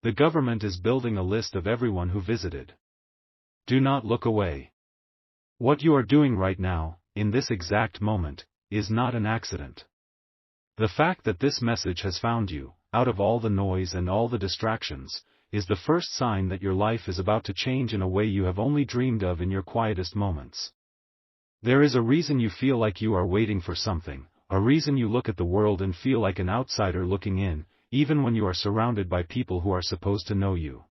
The government is building a list of everyone who visited. Do not look away. What you are doing right now, in this exact moment, is not an accident. The fact that this message has found you, out of all the noise and all the distractions, is the first sign that your life is about to change in a way you have only dreamed of in your quietest moments. There is a reason you feel like you are waiting for something, a reason you look at the world and feel like an outsider looking in, even when you are surrounded by people who are supposed to know you.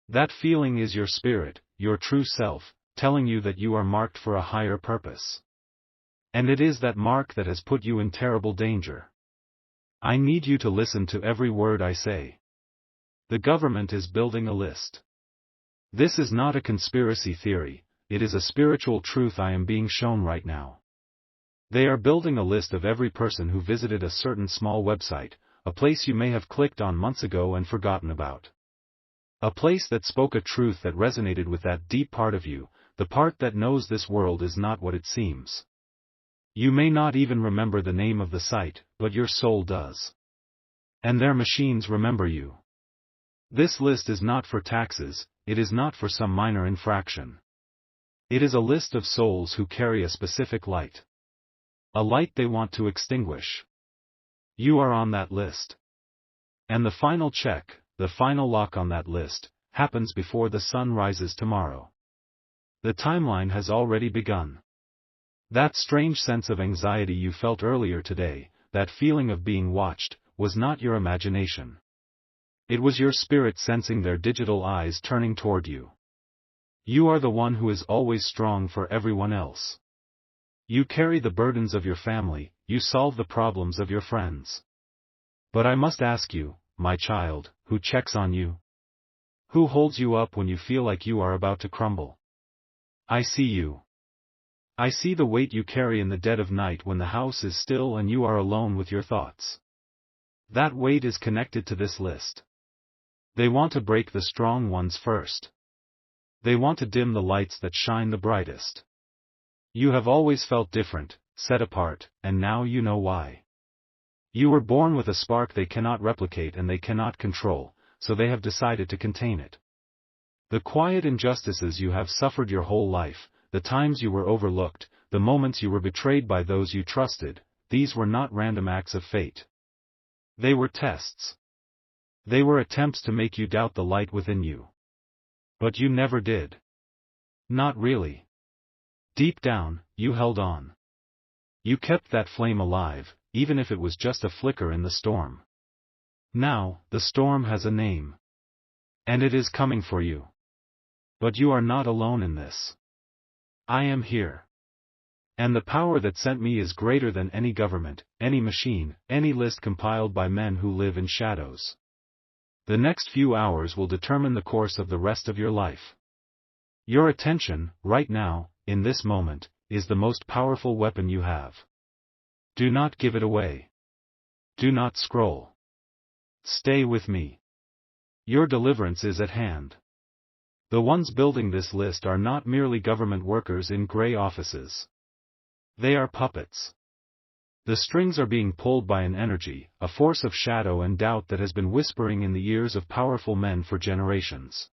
That feeling is your spirit, your true self, telling you that you are marked for a higher purpose. And it is that mark that has put you in terrible danger. I need you to listen to every word I say. The government is building a list. This is not a conspiracy theory, it is a spiritual truth I am being shown right now. They are building a list of every person who visited a certain small website, a place you may have clicked on months ago and forgotten about. A place that spoke a truth that resonated with that deep part of you, the part that knows this world is not what it seems. You may not even remember the name of the site, but your soul does. And their machines remember you. This list is not for taxes, it is not for some minor infraction. It is a list of souls who carry a specific light. A light they want to extinguish. You are on that list. And the final check, the final lock on that list, happens before the sun rises tomorrow. The timeline has already begun. That strange sense of anxiety you felt earlier today, that feeling of being watched, was not your imagination. It was your spirit sensing their digital eyes turning toward you. You are the one who is always strong for everyone else. You carry the burdens of your family, you solve the problems of your friends. But I must ask you, my child, who checks on you? Who holds you up when you feel like you are about to crumble? I see you. I see the weight you carry in the dead of night when the house is still and you are alone with your thoughts. That weight is connected to this list. They want to break the strong ones first. They want to dim the lights that shine the brightest. You have always felt different, set apart, and now you know why. You were born with a spark they cannot replicate and they cannot control, so they have decided to contain it. The quiet injustices you have suffered your whole life, the times you were overlooked, the moments you were betrayed by those you trusted, these were not random acts of fate. They were tests. They were attempts to make you doubt the light within you. But you never did. Not really. Deep down, you held on. You kept that flame alive, even if it was just a flicker in the storm. Now, the storm has a name. And it is coming for you. But you are not alone in this. I am here. And the power that sent me is greater than any government, any machine, any list compiled by men who live in shadows. The next few hours will determine the course of the rest of your life. Your attention, right now, in this moment, is the most powerful weapon you have. Do not give it away. Do not scroll. Stay with me. Your deliverance is at hand. The ones building this list are not merely government workers in gray offices. They are puppets. The strings are being pulled by an energy, a force of shadow and doubt that has been whispering in the ears of powerful men for generations.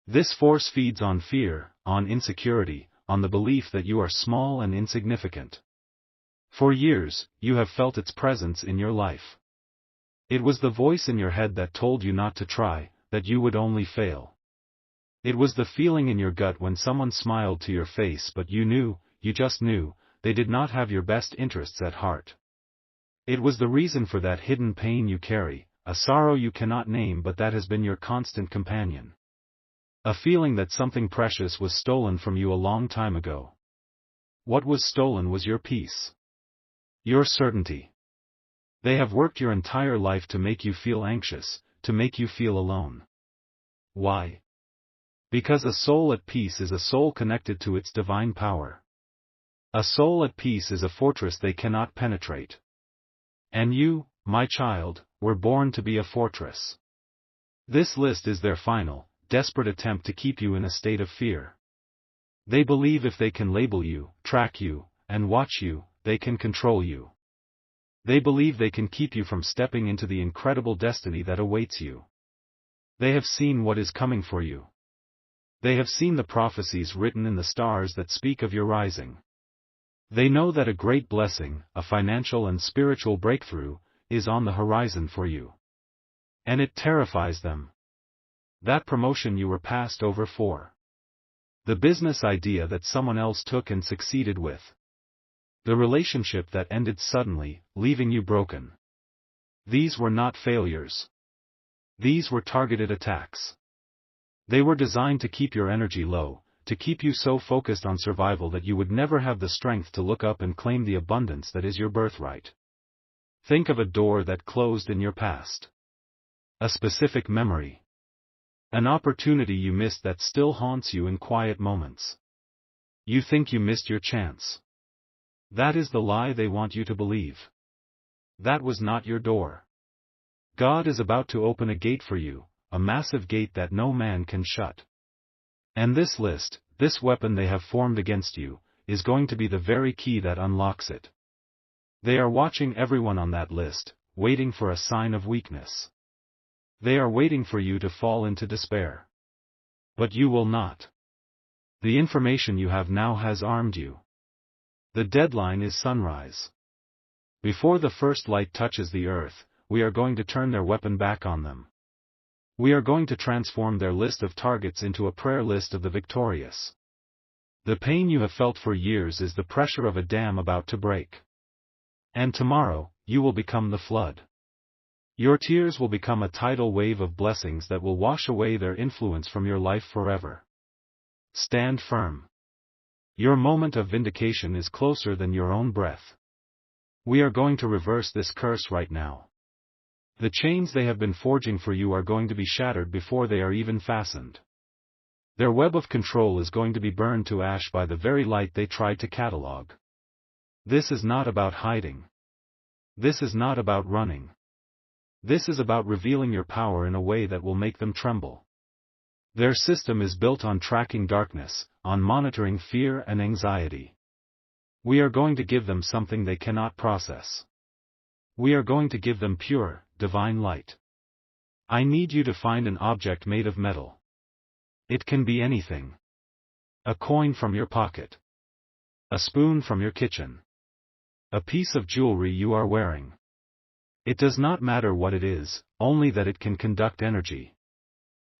This force feeds on fear, on insecurity, on the belief that you are small and insignificant. For years, you have felt its presence in your life. It was the voice in your head that told you not to try, that you would only fail. It was the feeling in your gut when someone smiled to your face but you knew, you just knew, they did not have your best interests at heart. It was the reason for that hidden pain you carry, a sorrow you cannot name but that has been your constant companion. A feeling that something precious was stolen from you a long time ago. What was stolen was your peace. Your certainty. They have worked your entire life to make you feel anxious, to make you feel alone. Why? Because a soul at peace is a soul connected to its divine power. A soul at peace is a fortress they cannot penetrate. And you, my child, were born to be a fortress. This list is their final, desperate attempt to keep you in a state of fear. They believe if they can label you, track you, and watch you, they can control you. They believe they can keep you from stepping into the incredible destiny that awaits you. They have seen what is coming for you. They have seen the prophecies written in the stars that speak of your rising. They know that a great blessing, a financial and spiritual breakthrough, is on the horizon for you. And it terrifies them. That promotion you were passed over for. The business idea that someone else took and succeeded with. The relationship that ended suddenly, leaving you broken. These were not failures. These were targeted attacks. They were designed to keep your energy low, to keep you so focused on survival that you would never have the strength to look up and claim the abundance that is your birthright. Think of a door that closed in your past. A specific memory. An opportunity you missed that still haunts you in quiet moments. You think you missed your chance. That is the lie they want you to believe. That was not your door. God is about to open a gate for you, a massive gate that no man can shut. And this list, this weapon they have formed against you, is going to be the very key that unlocks it. They are watching everyone on that list, waiting for a sign of weakness. They are waiting for you to fall into despair. But you will not. The information you have now has armed you. The deadline is sunrise. Before the first light touches the earth, we are going to turn their weapon back on them. We are going to transform their list of targets into a prayer list of the victorious. The pain you have felt for years is the pressure of a dam about to break. And tomorrow, you will become the flood. Your tears will become a tidal wave of blessings that will wash away their influence from your life forever. Stand firm. Your moment of vindication is closer than your own breath. We are going to reverse this curse right now. The chains they have been forging for you are going to be shattered before they are even fastened. Their web of control is going to be burned to ash by the very light they tried to catalog. This is not about hiding. This is not about running. This is about revealing your power in a way that will make them tremble. Their system is built on tracking darkness, on monitoring fear and anxiety. We are going to give them something they cannot process. We are going to give them pure, divine light. I need you to find an object made of metal. It can be anything. A coin from your pocket. A spoon from your kitchen. A piece of jewelry you are wearing. It does not matter what it is, only that it can conduct energy.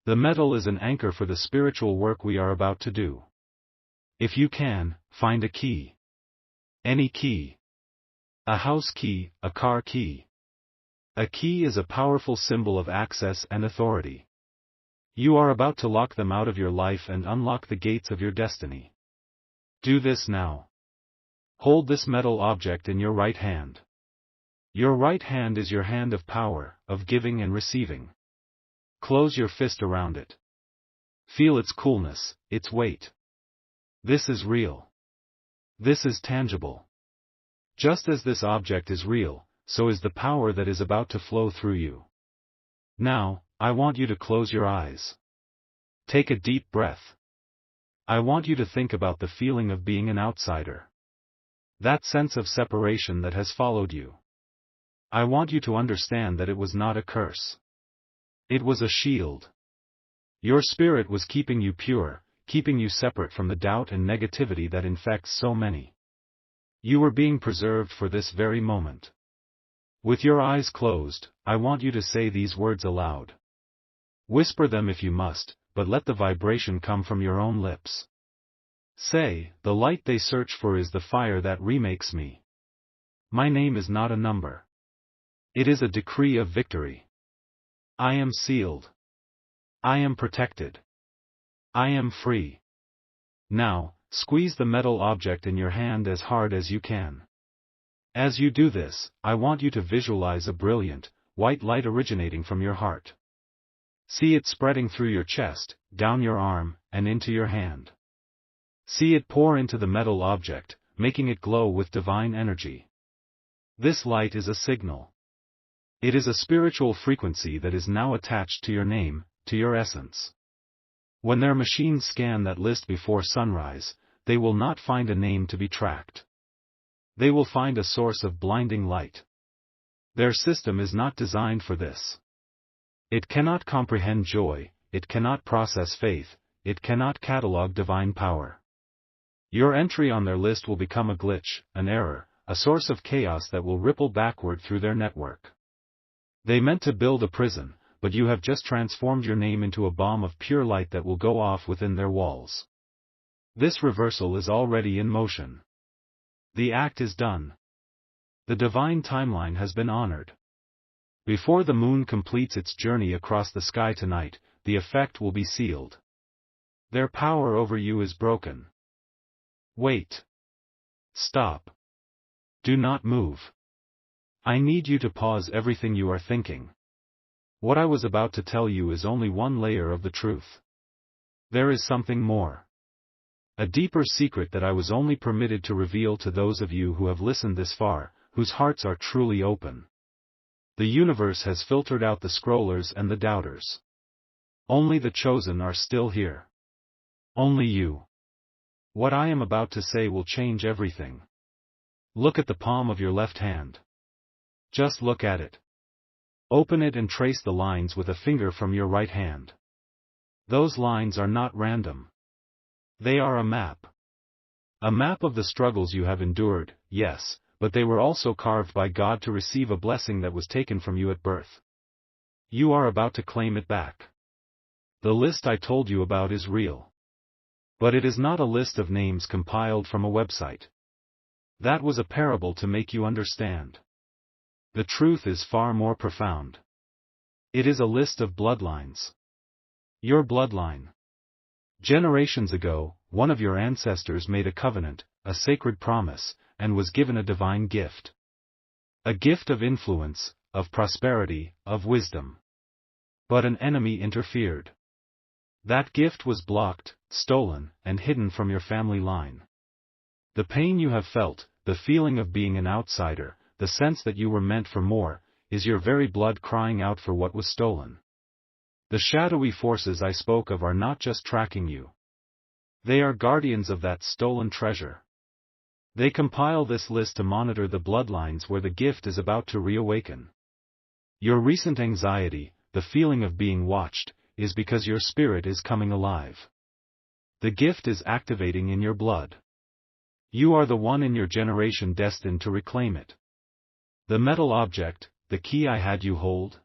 The metal is an anchor for the spiritual work we are about to do. If you can, find a key. Any key. A house key, a car key. A key is a powerful symbol of access and authority. You are about to lock them out of your life and unlock the gates of your destiny. Do this now. Hold this metal object in your right hand. Your right hand is your hand of power, of giving and receiving. Close your fist around it. Feel its coolness, its weight. This is real. This is tangible. Just as this object is real, so is the power that is about to flow through you. Now, I want you to close your eyes. Take a deep breath. I want you to think about the feeling of being an outsider. That sense of separation that has followed you. I want you to understand that it was not a curse. It was a shield. Your spirit was keeping you pure, keeping you separate from the doubt and negativity that infects so many. You were being preserved for this very moment. With your eyes closed, I want you to say these words aloud. Whisper them if you must, but let the vibration come from your own lips. Say, the light they search for is the fire that remakes me. My name is not a number. It is a decree of victory. I am sealed. I am protected. I am free. Now, squeeze the metal object in your hand as hard as you can. As you do this, I want you to visualize a brilliant, white light originating from your heart. See it spreading through your chest, down your arm, and into your hand. See it pour into the metal object, making it glow with divine energy. This light is a signal. It is a spiritual frequency that is now attached to your name, to your essence. When their machines scan that list before sunrise, they will not find a name to be tracked. They will find a source of blinding light. Their system is not designed for this. It cannot comprehend joy, it cannot process faith, it cannot catalog divine power. Your entry on their list will become a glitch, an error, a source of chaos that will ripple backward through their network. They meant to build a prison, but you have just transformed your name into a bomb of pure light that will go off within their walls. This reversal is already in motion. The act is done. The divine timeline has been honored. Before the moon completes its journey across the sky tonight, the effect will be sealed. Their power over you is broken. Wait. Stop. Do not move. I need you to pause everything you are thinking. What I was about to tell you is only one layer of the truth. There is something more. A deeper secret that I was only permitted to reveal to those of you who have listened this far, whose hearts are truly open. The universe has filtered out the scrollers and the doubters. Only the chosen are still here. Only you. What I am about to say will change everything. Look at the palm of your left hand. Just look at it. Open it and trace the lines with a finger from your right hand. Those lines are not random. They are a map. A map of the struggles you have endured, yes, but they were also carved by God to receive a blessing that was taken from you at birth. You are about to claim it back. The list I told you about is real. But it is not a list of names compiled from a website. That was a parable to make you understand. The truth is far more profound. It is a list of bloodlines. Your bloodline. Generations ago, one of your ancestors made a covenant, a sacred promise, and was given a divine gift. A gift of influence, of prosperity, of wisdom. But an enemy interfered. That gift was blocked, stolen, and hidden from your family line. The pain you have felt, the feeling of being an outsider, the sense that you were meant for more, is your very blood crying out for what was stolen. The shadowy forces I spoke of are not just tracking you. They are guardians of that stolen treasure. They compile this list to monitor the bloodlines where the gift is about to reawaken. Your recent anxiety, the feeling of being watched, is because your spirit is coming alive. The gift is activating in your blood. You are the one in your generation destined to reclaim it. The metal object, the key I had you hold?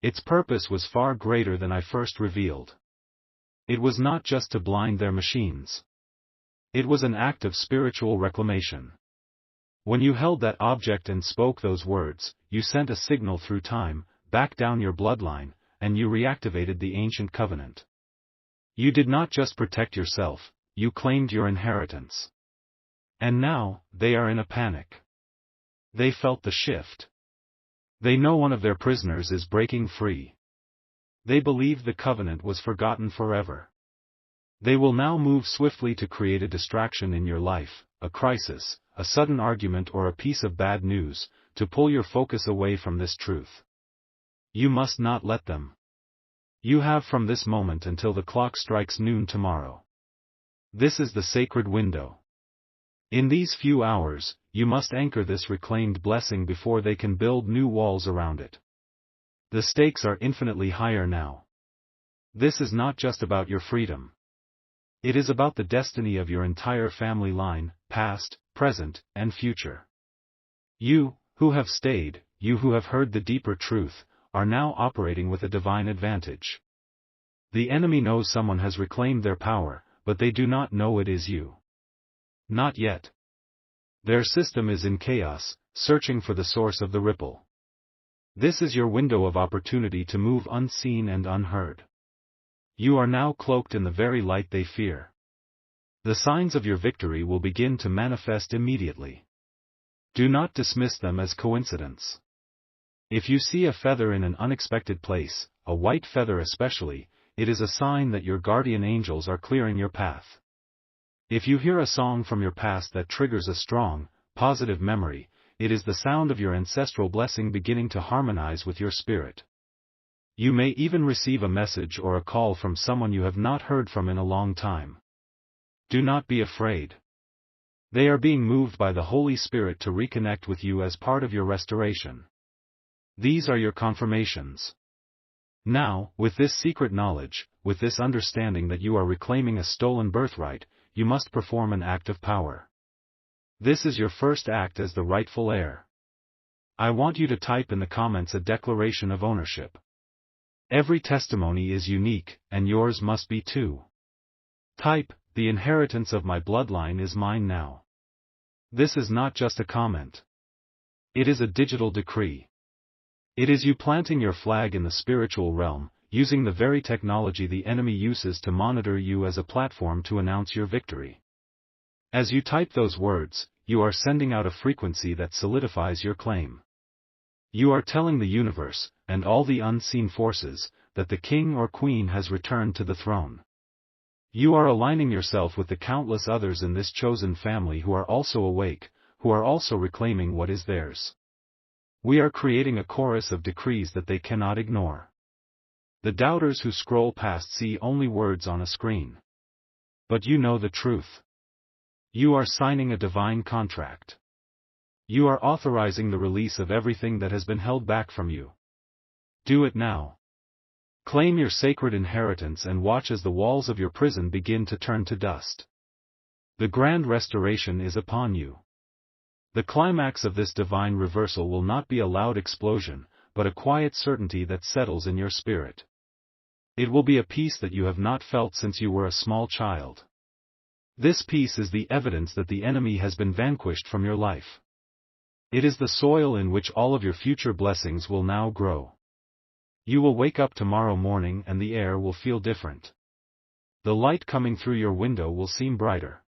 Its purpose was far greater than I first revealed. It was not just to blind their machines. It was an act of spiritual reclamation. When you held that object and spoke those words, you sent a signal through time, back down your bloodline, and you reactivated the ancient covenant. You did not just protect yourself, you claimed your inheritance. And now, they are in a panic. They felt the shift. They know one of their prisoners is breaking free. They believe the covenant was forgotten forever. They will now move swiftly to create a distraction in your life, a crisis, a sudden argument or a piece of bad news, to pull your focus away from this truth. You must not let them. You have from this moment until the clock strikes noon tomorrow. This is the sacred window. In these few hours, you must anchor this reclaimed blessing before they can build new walls around it. The stakes are infinitely higher now. This is not just about your freedom. It is about the destiny of your entire family line, past, present, and future. You, who have stayed, you who have heard the deeper truth, are now operating with a divine advantage. The enemy knows someone has reclaimed their power, but they do not know it is you. Not yet. Their system is in chaos, searching for the source of the ripple. This is your window of opportunity to move unseen and unheard. You are now cloaked in the very light they fear. The signs of your victory will begin to manifest immediately. Do not dismiss them as coincidence. If you see a feather in an unexpected place, a white feather especially, it is a sign that your guardian angels are clearing your path. If you hear a song from your past that triggers a strong, positive memory, it is the sound of your ancestral blessing beginning to harmonize with your spirit. You may even receive a message or a call from someone you have not heard from in a long time. Do not be afraid. They are being moved by the Holy Spirit to reconnect with you as part of your restoration. These are your confirmations. Now, with this secret knowledge, with this understanding that you are reclaiming a stolen birthright, you must perform an act of power. This is your first act as the rightful heir. I want you to type in the comments a declaration of ownership. Every testimony is unique, and yours must be too. Type, "The inheritance of my bloodline is mine now." This is not just a comment. It is a digital decree. It is you planting your flag in the spiritual realm, using the very technology the enemy uses to monitor you as a platform to announce your victory. As you type those words, you are sending out a frequency that solidifies your claim. You are telling the universe, and all the unseen forces, that the king or queen has returned to the throne. You are aligning yourself with the countless others in this chosen family who are also awake, who are also reclaiming what is theirs. We are creating a chorus of decrees that they cannot ignore. The doubters who scroll past see only words on a screen. But you know the truth. You are signing a divine contract. You are authorizing the release of everything that has been held back from you. Do it now. Claim your sacred inheritance and watch as the walls of your prison begin to turn to dust. The grand restoration is upon you. The climax of this divine reversal will not be a loud explosion, but a quiet certainty that settles in your spirit. It will be a peace that you have not felt since you were a small child. This peace is the evidence that the enemy has been vanquished from your life. It is the soil in which all of your future blessings will now grow. You will wake up tomorrow morning and the air will feel different. The light coming through your window will seem brighter.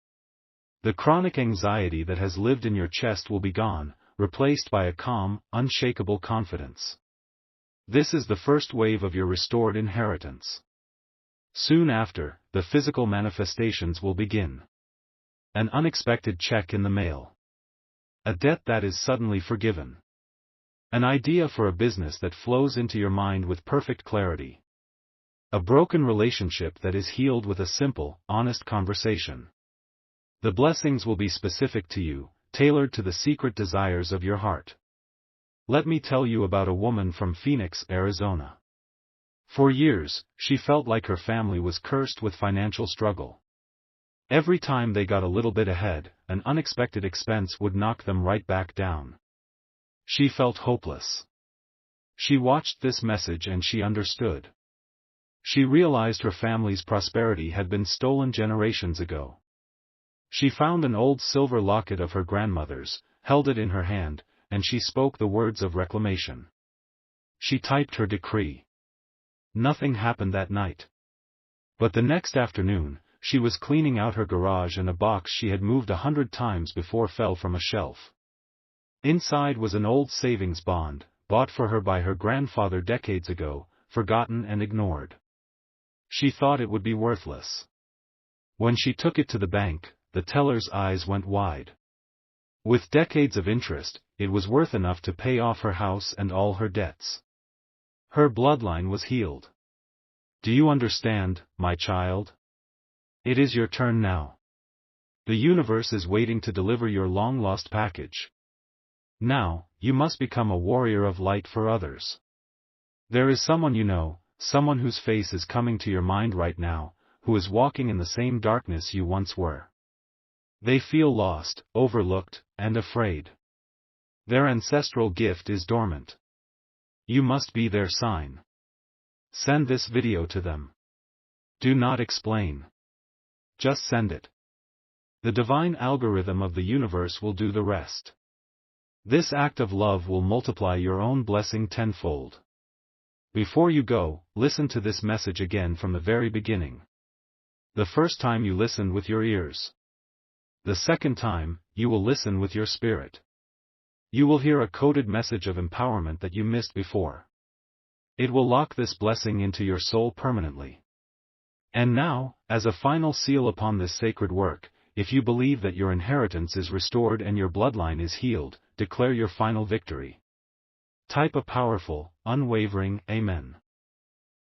The chronic anxiety that has lived in your chest will be gone, replaced by a calm, unshakable confidence. This is the first wave of your restored inheritance. Soon after, the physical manifestations will begin. An unexpected check in the mail. A debt that is suddenly forgiven. An idea for a business that flows into your mind with perfect clarity. A broken relationship that is healed with a simple, honest conversation. The blessings will be specific to you, tailored to the secret desires of your heart. Let me tell you about a woman from Phoenix, Arizona. For years, she felt like her family was cursed with financial struggle. Every time they got a little bit ahead, an unexpected expense would knock them right back down. She felt hopeless. She watched this message and she understood. She realized her family's prosperity had been stolen generations ago. She found an old silver locket of her grandmother's, held it in her hand, and she spoke the words of reclamation. She typed her decree. Nothing happened that night. But the next afternoon, she was cleaning out her garage and a box she had moved 100 times before fell from a shelf. Inside was an old savings bond, bought for her by her grandfather decades ago, forgotten and ignored. She thought it would be worthless. When she took it to the bank, the teller's eyes went wide. With decades of interest, it was worth enough to pay off her house and all her debts. Her bloodline was healed. Do you understand, my child? It is your turn now. The universe is waiting to deliver your long-lost package. Now, you must become a warrior of light for others. There is someone you know, someone whose face is coming to your mind right now, who is walking in the same darkness you once were. They feel lost, overlooked, and afraid. Their ancestral gift is dormant. You must be their sign. Send this video to them. Do not explain. Just send it. The divine algorithm of the universe will do the rest. This act of love will multiply your own blessing tenfold. Before you go, listen to this message again from the very beginning. The first time you listened with your ears. The second time, you will listen with your spirit. You will hear a coded message of empowerment that you missed before. It will lock this blessing into your soul permanently. And now, as a final seal upon this sacred work, if you believe that your inheritance is restored and your bloodline is healed, declare your final victory. Type a powerful, unwavering Amen.